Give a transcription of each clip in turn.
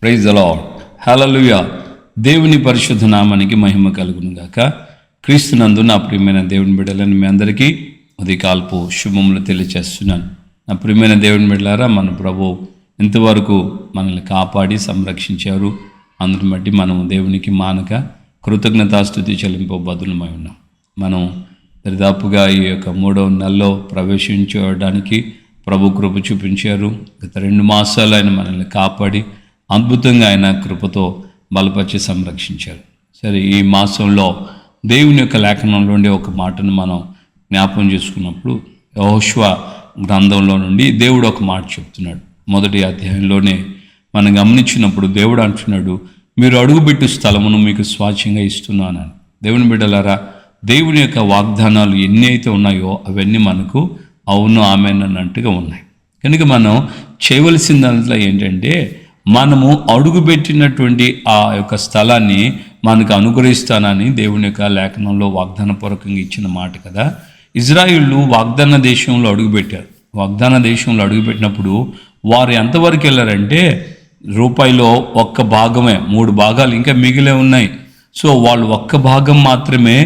Praise the Lord. హల్లెలూయా. దేవుని పరిశుద్ధ నామానికి మహిమ కలుగును గాక. క్రీస్తునందు నా ప్రియమైన దేవుని బిడ్డలని మీ అందరికీ ఉదయకాల్పు శుభములు తెలియచేస్తున్నాను. నా ప్రియమైన దేవుని బిడ్డలారా, మన ప్రభు ఇంతవరకు మనల్ని కాపాడి సంరక్షించారు. అందుని బట్టి మనం దేవునికి మానక కృతజ్ఞతాస్తుతి చెల్లింపు బదులమై ఉన్నాం. మనం దరిదాపుగా ఈ యొక్క 3వ నెలలో ప్రవేశించడానికి ప్రభు కృప చూపించారు. గత 2 మాసాలు ఆయన మనల్ని కాపాడి అద్భుతంగా ఆయన కృపతో బలపరిచి సంరక్షించారు. సరే, ఈ మాసంలో దేవుని యొక్క లేఖనంలో ఉండే ఒక మాటను మనం జ్ఞాపకం చేసుకున్నప్పుడు యెహోషువ గ్రంథంలో నుండి దేవుడు ఒక మాట చెప్తున్నాడు. 1వ అధ్యాయంలోనే మనం గమనించినప్పుడు దేవుడు అంటున్నాడు, మీరు అడుగుపెట్టు స్థలమును మీకు స్వాచ్ఛంగా ఇస్తున్నానని. దేవుని బిడ్డలారా, దేవుని యొక్క వాగ్దానాలు ఎన్ని అయితే ఉన్నాయో అవన్నీ మనకు అవును ఆమెన్ అన్నట్టుగా ఉన్నాయి. కనుక మనం చేయవలసిన దాంట్లో ఏంటంటే, మనము అడుగుపెట్టినటువంటి ఆ యొక్క స్థలాన్ని మనకు అనుగ్రహిస్తానని దేవుని యొక్క లేఖనంలో వాగ్దానపూర్వకంగా ఇచ్చిన మాట కదా. ఇజ్రాయిళ్ళు వాగ్దాన దేశంలో అడుగుపెట్టారు. వాగ్దాన దేశంలో అడుగుపెట్టినప్పుడు వారు ఎంతవరకు వెళ్ళారంటే, రూపాయిలో 1 భాగమే, 3 భాగాలు ఇంకా మిగిలే ఉన్నాయి. సో వాళ్ళు 1 భాగం మాత్రమే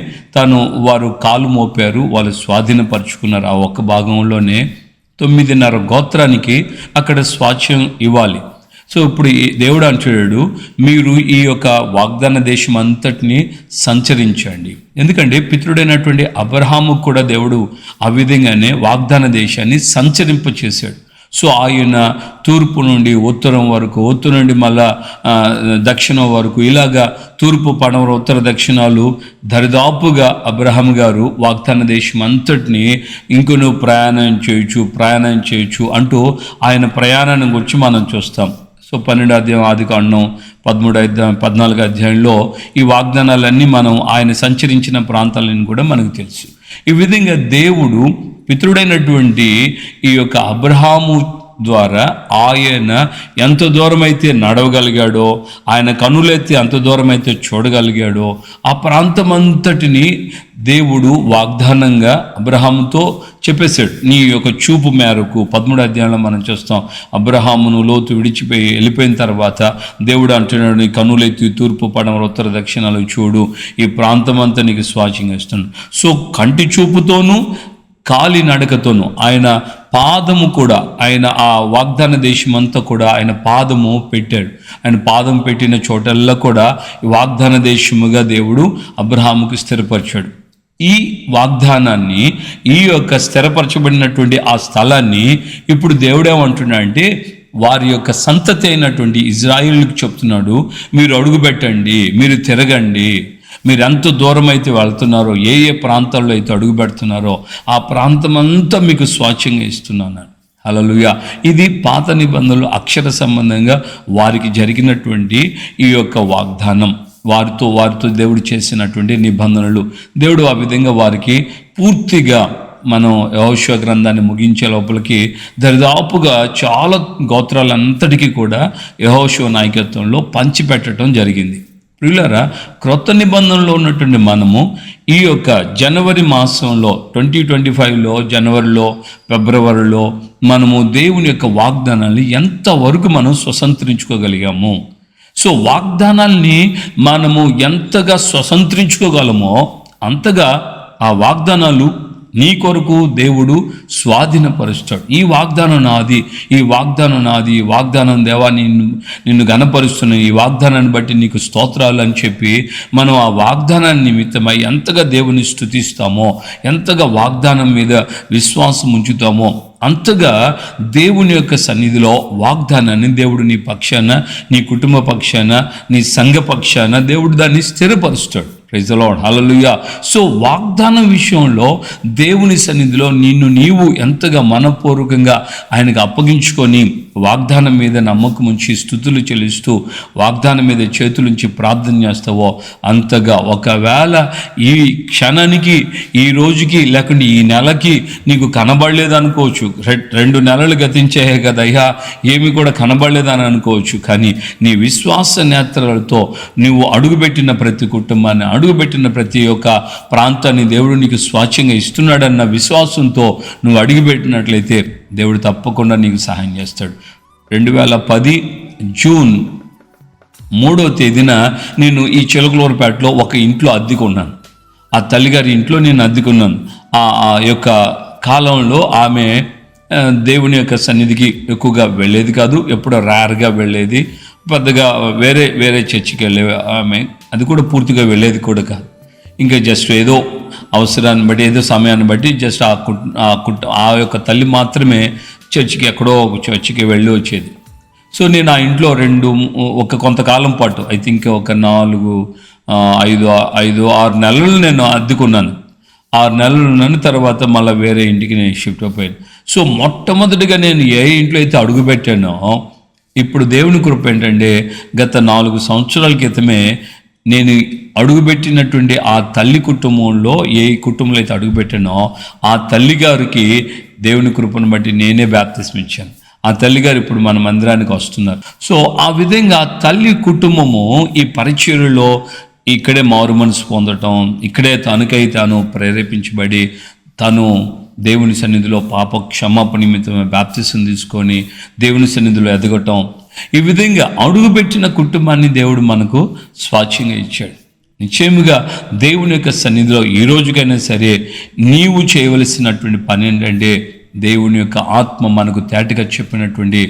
వారు కాలు మోపారు, వాళ్ళు స్వాధీనపరుచుకున్నారు. ఆ 1 భాగంలోనే 9.5 గోత్రానికి అక్కడ స్వాచ్ఛ్యం ఇవ్వాలి. సో ఇప్పుడు దేవుడు అంటున్నాడు, మీరు ఈ యొక్క వాగ్దాన దేశం అంతటిని సంచరించండి. ఎందుకంటే పితృడైనటువంటి అబ్రహాముకు కూడా దేవుడు ఆ విధంగానే వాగ్దాన దేశాన్ని సంచరింపచేశాడు. సో ఆయన తూర్పు నుండి ఉత్తరం వరకు, ఉత్తరం నుండి మళ్ళా దక్షిణం వరకు, ఇలాగా తూర్పు పడమర ఉత్తర దక్షిణాలు దరిదాపుగా అబ్రహాం గారు వాగ్దాన దేశం అంతటిని ఇంకో నువ్వు ప్రయాణం చేయొచ్చు అంటూ ఆయన ప్రయాణాన్ని గురించి మనం చూస్తాం. సో 12వ అధ్యాయం ఆదికాండం 14వ అధ్యాయంలో ఈ వాగ్దానాలన్నీ మనం ఆయన సంచరించిన ప్రాంతాలను కూడా మనకు తెలుసు. ఈ విధంగా దేవుడు పితృడైనటువంటి ఈ యొక్క అబ్రహాము ద్వారా ఆయన ఎంత దూరం అయితే నడవగలిగాడో, ఆయన కనులెత్తి ఎంత దూరం అయితే చూడగలిగాడో, ఆ ప్రాంతం అంతటిని దేవుడు వాగ్దానంగా అబ్రహాముతో చెప్పేశాడు. నీ యొక్క చూపు మేరకు 13వ అధ్యాయంలో మనం చూస్తాం, అబ్రహామును లోతు విడిచిపోయి వెళ్ళిపోయిన తర్వాత దేవుడు అంటున్నాడు, నీ కనులెత్తి తూర్పు పడమర ఉత్తర దక్షిణాలు చూడు, ఈ ప్రాంతం అంతా నీకు స్వాచ్ఛంగా ఇస్తున్నాను. సో కంటి చూపుతోనూ కాలి నడకతోనూ ఆయన పాదము కూడా, ఆయన ఆ వాగ్దాన దేశమంతా కూడా ఆయన పాదము పెట్టాడు. ఆయన పాదం పెట్టిన చోటల్లా కూడా వాగ్దాన దేశముగా దేవుడు అబ్రహాముకు స్థిరపరిచాడు. ఈ వాగ్దానాన్ని, ఈ యొక్క స్థిరపరచబడినటువంటి ఆ స్థలాన్ని ఇప్పుడు దేవుడు ఏమంటున్నాడంటే, వారి యొక్క సంతతి అయినటువంటి ఇజ్రాయిల్కి చెప్తున్నాడు, మీరు అడుగుపెట్టండి, మీరు తిరగండి, మీరు ఎంత దూరం అయితే వెళ్తున్నారో, ఏ ప్రాంతాల్లో అయితే అడుగు పెడుతున్నారో ఆ ప్రాంతం అంతా మీకు స్వాచ్ఛంగా ఇస్తున్నాను. హల్లెలూయా. ఇది పాత నిబంధనలు అక్షర సంబంధంగా వారికి జరిగినటువంటి ఈ యొక్క వాగ్దానం, వారితో దేవుడు చేసినటువంటి నిబంధనలు. దేవుడు ఆ విధంగా వారికి పూర్తిగా, మనం యెహోషువ గ్రంథాన్ని ముగించే లోపలికి దరిదాపుగా చాలా గోత్రాలంతటికీ కూడా యెహోషువ నాయకత్వంలో పంచిపెట్టడం జరిగింది. ప్రియులారా, క్రొత్త నిబంధనలో ఉన్నటువంటి మనము ఈ యొక్క జనవరి మాసంలో 2025లో జనవరిలో ఫిబ్రవరిలో మనము దేవుని యొక్క వాగ్దానాన్ని ఎంతవరకు మనం స్వతంత్రించుకోగలిగాము. సో వాగ్దానాల్ని మనము ఎంతగా స్వతంత్రించుకోగలమో అంతగా ఆ వాగ్దానాలు నీ కొరకు దేవుడు స్వాధీనపరుస్తాడు. ఈ వాగ్దానం నాది, ఈ వాగ్దానం నాది, ఈ వాగ్దానం దేవా నిన్ను గణపరుస్తున్న ఈ వాగ్దానాన్ని బట్టి నీకు స్తోత్రాలు అని చెప్పి మనం ఆ వాగ్దానాన్ని నిమిత్తమై ఎంతగా దేవుని స్తుతిస్తామో, ఎంతగా వాగ్దానం మీద విశ్వాసం ఉంచుతామో అంతగా దేవుని యొక్క సన్నిధిలో వాగ్దానాన్ని దేవుడు నీ పక్షాన, నీ కుటుంబ పక్షాన, నీ సంఘ పక్షాన దేవుడు దాన్ని స్థిరపరుస్తాడు. Praise the Lord. Hallelujah. So వాగ్దానం విషయంలో దేవుని సన్నిధిలో నీవు ఎంతగా మనపూర్వకంగా ఆయనకు అప్పగించుకొని వాగ్దానం మీద నమ్మకం ఉంచి స్తుతులు చెల్లిస్తూ వాగ్దానం మీద చేతులుంచి ప్రార్థన చేస్తావో అంతగా, ఒకవేళ ఈ క్షణానికి, ఈ రోజుకి, లేకుంటే ఈ నెలకి నీకు కనబడలేదు అనుకోవచ్చు, 2 నెలలు గతించాయే కదా అయ్యా, ఏమి కూడా కనబడలేదని అనుకోవచ్చు. కానీ నీ విశ్వాస నేత్రాలతో నువ్వు అడుగుపెట్టిన ప్రతి కుటుంబాన్ని, అడుగుపెట్టిన ప్రతి ఒక్క ప్రాంతాన్ని దేవుడు నీకు స్వాచ్ఛంగా ఇస్తున్నాడన్న విశ్వాసంతో నువ్వు అడుగుపెట్టినట్లయితే దేవుడు తప్పకుండా నీకు సహాయం చేస్తాడు. 2010 జూన్ 3వ తేదీన నేను ఈ చిలకలూరుపేటలో ఒక ఇంట్లో అద్దెకున్నాను. ఆ తల్లిగారి ఇంట్లో నేను అద్దెకున్నాను. ఆ యొక్క కాలంలో ఆమె దేవుని యొక్క సన్నిధికి ఎక్కువగా వెళ్ళేది కాదు, ఎప్పుడో రేర్గా వెళ్ళేది. పెద్దగా వేరే చర్చికి వెళ్ళే ఆమె, అది కూడా పూర్తిగా వెళ్ళేది కూడా కాదు. ఇంకా జస్ట్ ఏదో అవసరాన్ని బట్టి, ఏదో సమయాన్ని బట్టి జస్ట్ ఆ యొక్క తల్లి మాత్రమే చర్చికి, ఎక్కడో ఒక చర్చికి వెళ్ళి వచ్చేది. సో నేను ఆ ఇంట్లో కొంతకాలం పాటు, ఐ థింక్ ఒక 6 నెలలు నేను అద్దెకున్నాను. 6 నెలలు ఉన్నాను. తర్వాత మళ్ళీ వేరే ఇంటికి నేను షిఫ్ట్ అయిపోయాను. సో మొట్టమొదటిగా నేను ఏ ఇంట్లో అయితే అడుగుపెట్టానో, ఇప్పుడు దేవుని కృప ఏంటంటే గత 4 సంవత్సరాల క్రితమే నేను అడుగుపెట్టినటువంటి ఆ తల్లి కుటుంబంలో, ఏ కుటుంబంలో అయితే అడుగుపెట్టానో ఆ తల్లిగారికి దేవుని కృపను బట్టి నేనే బాప్తిస్మం ఇచ్చాను. ఆ తల్లిగారు ఇప్పుడు మన మందిరానికి వస్తున్నారు. సో ఆ విధంగా తల్లి కుటుంబము ఈ పరిచర్యలో ఇక్కడే మారు మనసు పొందటం, ఇక్కడే తనకై తాను ప్రేరేపించబడి తను దేవుని సన్నిధిలో పాప క్షమాపణ నిమిత్తమే బాప్తిసం తీసుకొని దేవుని సన్నిధిలో ఎదగటం, ఈ విధంగా అడుగుపెట్టిన కుటుంబాన్ని దేవుడు మనకు స్వాచ్ఛంగా ఇచ్చాడు. నిశ్చయముగా దేవుని యొక్క సన్నిధిలో ఈ రోజుకైనా సరే నీవు చేయవలసినటువంటి పని ఏంటంటే, దేవుని యొక్క ఆత్మ మనకు తేటగా చెప్పినటువంటి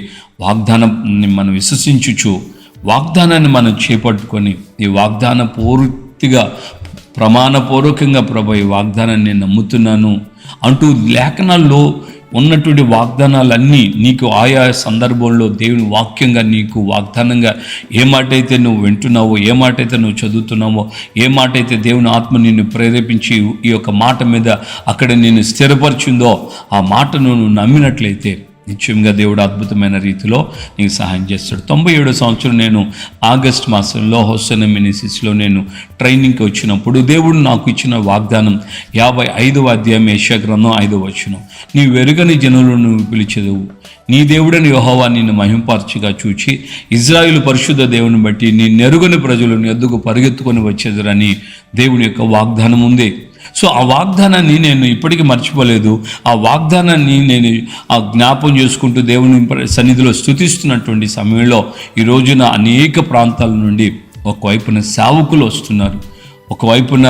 వాగ్దానాన్ని మనం విశ్వసించుచు వాగ్దానాన్ని మనం చేపట్టుకొని ఈ వాగ్దాన పూర్తిగా ప్రమాణపూర్వకంగా ప్రభు ఈ వాగ్దానాన్ని నేను నమ్ముతున్నాను అంటూ లేఖనాల్లో ఉన్నటువంటి వాగ్దానాలన్నీ నీకు ఆయా సందర్భంలో దేవుని వాక్యంగా నీకు వాగ్దానంగా ఏ మాట అయితే నువ్వు వింటున్నావో, ఏ మాట అయితే నువ్వు చదువుతున్నావో, ఏ మాట అయితే దేవుని ఆత్మ నిన్ను ప్రేరేపించి ఈ యొక్క మాట మీద అక్కడ నిన్ను స్థిరపరిచిందో ఆ మాటను నువ్వు నమ్మినట్లయితే నిశ్చయంగా దేవుడు అద్భుతమైన రీతిలో నీకు సహాయం చేస్తాడు. 97వ సంవత్సరం నేను ఆగస్ట్ మాసంలో హోసన్న మినిస్ట్రీస్లో నేను ట్రైనింగ్కి వచ్చినప్పుడు దేవుడు నాకు ఇచ్చిన వాగ్దానం 55వ అధ్యాయం యెషయా గ్రంథం 5వ వచనం, నీవు వెరుగని జనులను నువ్వు పిలిచెదవు, నీ దేవుడని యెహోవా నిన్ను మహింపరచుగా చూచి ఇజ్రాయేలు పరిశుద్ధ దేవుని బట్టి నీ నెరుగని ప్రజలను ఎద్దుకు పరిగెత్తుకొని వచ్చేదురని దేవుని యొక్క వాగ్దానం ఉంది. సో ఆ వాగ్దానాన్ని నేను ఇప్పటికీ మర్చిపోలేదు. ఆ వాగ్దానాన్ని నేను జ్ఞాపం చేసుకుంటూ దేవుని సన్నిధిలో స్తుతిస్తున్నటువంటి సమయంలో ఈ రోజున అనేక ప్రాంతాల నుండి ఒకవైపున సేవకులు వస్తున్నారు, ఒకవైపున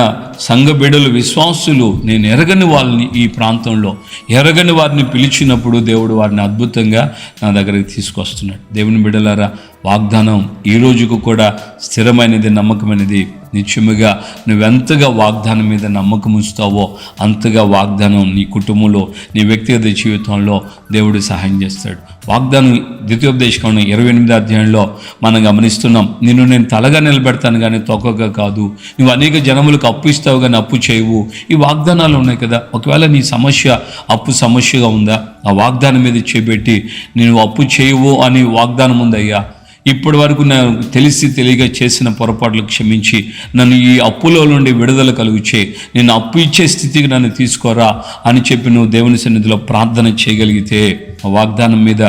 సంఘ బిడ్డలు, విశ్వాసులు, నేను ఎరగని వాళ్ళని ఈ ప్రాంతంలో ఎరగని వారిని పిలిచినప్పుడు దేవుడు వారిని అద్భుతంగా నా దగ్గరికి తీసుకొస్తున్నాడు. దేవుని బిడ్డలారా, వాగ్దానం ఈ రోజుకు కూడా స్థిరమైనది, నమ్మకమైనది. నిత్యముగా నువ్వెంతగా వాగ్దానం మీద నమ్మకం ఉంచుతావో అంతగా వాగ్దానం నీ కుటుంబంలో, నీ వ్యక్తిగత జీవితంలో దేవుడు సహాయం చేస్తాడు. వాగ్దానం ద్వితీయోపదేశకాండం 28వ అధ్యాయంలో మనం గమనిస్తున్నాం, నిన్ను నేను తలగా నిలబెడతాను కానీ తొక్కగా కాదు, నువ్వు అనేక జనములకు అప్పు ఇస్తావు కానీ అప్పు చేయవు. ఈ వాగ్దానాలు ఉన్నాయి కదా. ఒకవేళ నీ అప్పు సమస్యగా ఉందా, ఆ వాగ్దానం మీద చేపెట్టి నేను అప్పు చేయవు అని వాగ్దానం ఉందయ్యా, ఇప్పటి వరకు నేను తెలియక చేసిన పొరపాట్లు క్షమించి నన్ను ఈ అప్పులో నుండి విడుదల కలుగుచే, నేను అప్పు ఇచ్చే స్థితికి నన్ను తీసుకోరా అని చెప్పి నువ్వు దేవుని సన్నిధిలో ప్రార్థన చేయగలిగితే ఆ వాగ్దానం మీద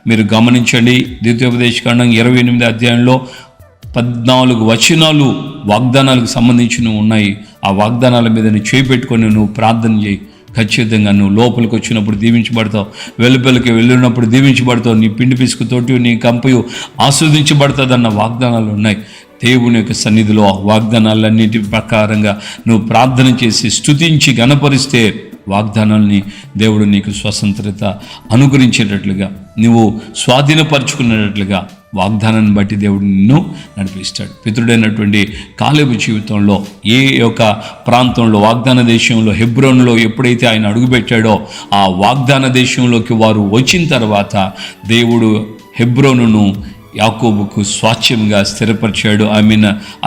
మీరు గమనించండి. ద్వితీయోపదేశకాండం 28వ అధ్యాయంలో 14 వచనాలు వాగ్దానాలకు సంబంధించినవి ఉన్నాయి. ఆ వాగ్దానాల మీద నువ్వు చేపెట్టుకొని నువ్వు ప్రార్థన చేయి. ఖచ్చితంగా నువ్వు లోపలికి వచ్చినప్పుడు దీవించబడతావు, వెలుపలికి వెళ్ళినప్పుడు దీవించబడతావు, నీ పిండి పిసుకుతోటి నీ కంపయు ఆస్వాదించబడుతుంది అన్న వాగ్దానాలు ఉన్నాయి. దేవుని యొక్క సన్నిధిలో ఆ వాగ్దానాలన్నిటి ప్రకారంగా నువ్వు ప్రార్థన చేసి స్తుతించి గణపరిస్తే వాగ్దానాల్ని దేవుడు నీకు స్వతంత్రత అనుగ్రహించేటట్లుగా, నువ్వు స్వాధీనపరుచుకునేటట్లుగా వాగ్దానాన్ని బట్టి దేవుడు నిన్ను నడిపిస్తాడు. పితృడైనటువంటి కాలేబు జీవితంలో ఏ యొక్క ప్రాంతంలో, వాగ్దాన దేశంలో, హెబ్రోన్లో ఎప్పుడైతే ఆయన అడుగుపెట్టాడో ఆ వాగ్దాన దేశంలోకి వారు వచ్చిన తర్వాత దేవుడు హెబ్రోనును యాకోబుకు స్వాచ్ఛంగా స్థిరపరిచాడు.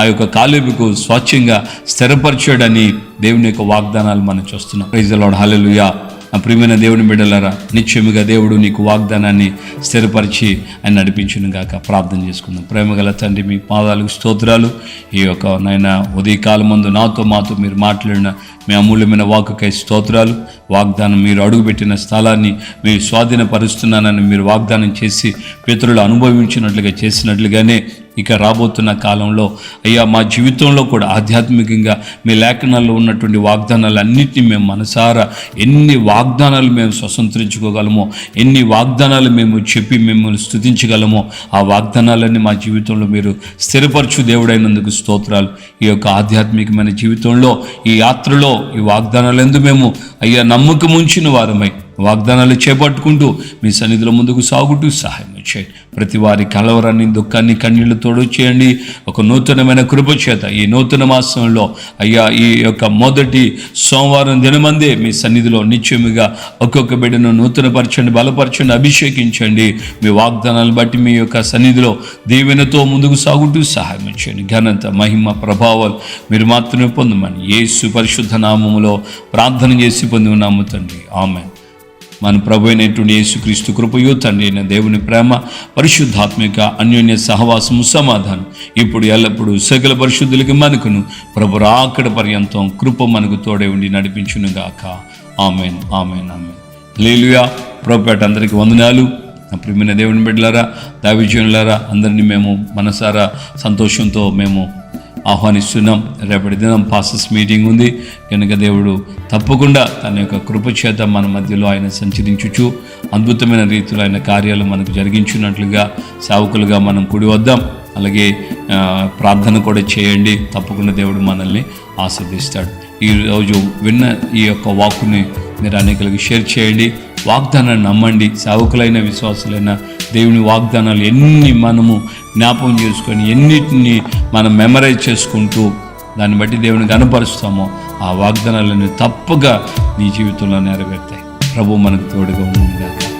ఆ యొక్క కాలేబుకు స్వాచ్ఛంగా స్థిరపరిచాడని దేవుని యొక్క వాగ్దానాలు మనం చూస్తున్నాం. ప్రైజ్ ది లార్డ్, హల్లెలూయా. నా ప్రియమైన దేవుని బిడ్డలారా, నిశ్చయముగా దేవుడు నీకు వాగ్దానాన్ని స్థిరపరిచి ఆయన నడిపించును గాక. ప్రార్థన చేసుకుందాం. ప్రేమగల తండ్రి, మీ పాదాలకు స్తోత్రాలు. ఈ యొక్క నాయన ఉదయకాలం ముందు మాతో మీరు మాట్లాడిన మీ అమూల్యమైన వాక్కుకై స్తోత్రాలు. వాగ్దానం మీరు అడుగుపెట్టిన స్థలాన్ని మీరు స్వాధీనపరుస్తున్నానని మీరు వాగ్దానం చేసి పితరులు అనుభవించినట్లుగా చేసినట్లుగానే ఇక రాబోతున్న కాలంలో అయ్యా మా జీవితంలో కూడా ఆధ్యాత్మికంగా మీ లేఖనాల్లో ఉన్నటువంటి వాగ్దానాలన్నింటినీ మేము మనసారా ఎన్ని వాగ్దానాలు మేము స్వతంత్రించుకోగలమో, ఎన్ని వాగ్దానాలు మేము చెప్పి మిమ్మల్ని స్తుతించగలమో ఆ వాగ్దానాలన్నీ మా జీవితంలో మీరు స్థిరపరచు దేవుడైనందుకు స్తోత్రాలు. ఈ యొక్క ఆధ్యాత్మికమైన జీవితంలో ఈ యాత్రలో ఈ వాగ్దానాలు ఎందు మేము అయ్యా నమ్మకం ఉంచిన వారమై వాగ్దానాలు చేపట్టుకుంటూ మీ సన్నిధిలో ముందుకు సాగుతూ సహాయం చేయండి. ప్రతి వారి కలవరాన్ని, దుఃఖాన్ని, కన్నీళ్లు తోడు చేయండి. ఒక నూతనమైన కృప చేత ఈ నూతన మాసంలో అయ్యా ఈ యొక్క మొదటి సోమవారం దినమందే మీ సన్నిధిలో నిత్యముగా ఒక్కొక్క బిడ్డను నూతనపరచండి, బలపరచండి, అభిషేకించండి. మీ వాగ్దానాలను బట్టి మీ యొక్క సన్నిధిలో దీవెనతో ముందుకు సాగుతూ సహాయం చేయండి. ఘనత, మహిమ, ప్రభావాలు మీరు మాత్రమే పొందమని యేసు పరిశుద్ధ నామములో ప్రార్థన చేసి పొంది ఉన్నాము తండ్రి. ఆమేన్. మన ప్రభు అయినటువంటి యేసుక్రీస్తు కృపయు, తండ్రి అయిన దేవుని ప్రేమ, పరిశుద్ధాత్మిక అన్యోన్య సహవాసము, సమాధానం ఇప్పుడు ఎల్లప్పుడూ సకల పరిశుద్ధులకి మనకును ప్రభు రాకడ పర్యంతం కృప మనకు తోడే ఉండి నడిపించును గాక. ఆమేన్, ఆమేన్, ఆమేన్. హల్లెలూయా. ప్రభుపేట అందరికీ వందనాలు. నా ప్రియమైన దేవుని బిడ్డలారా, దైవజనులారా, అందరినీ మేము మనసారా సంతోషంతో మేము ఆహ్వానిస్తున్నాం. రేపటి దినం పాస్టర్స్ మీటింగ్ ఉంది కనుక దేవుడు తప్పకుండా తన యొక్క కృప చేత మన మధ్యలో ఆయన సంచరించుచు అద్భుతమైన రీతిలో ఆయన కార్యాలు మనకు జరిగించినట్లుగా సేవకులుగా మనం కూడి వద్దాం. అలాగే ప్రార్థన కూడా చేయండి. తప్పకుండా దేవుడు మనల్ని ఆశీర్వదిస్తాడు. ఈరోజు విన్న ఈ యొక్క వాక్కుని మీరు అనేకులకు షేర్ చేయండి. వాగ్దానాన్ని నమ్మండి. సేవకులైన, విశ్వాసులైన దేవుని వాగ్దానాలు ఎన్ని మనము జ్ఞాపకం చేసుకొని ఎన్నిటిని మనం మెమరైజ్ చేసుకుంటూ దాన్ని బట్టి దేవుని కనపరుస్తామో ఆ వాగ్దానాలను తప్పగా నీ జీవితంలో నెరవేరుతాయి. ప్రభు మనకు తోడుగా ఉంటుంది.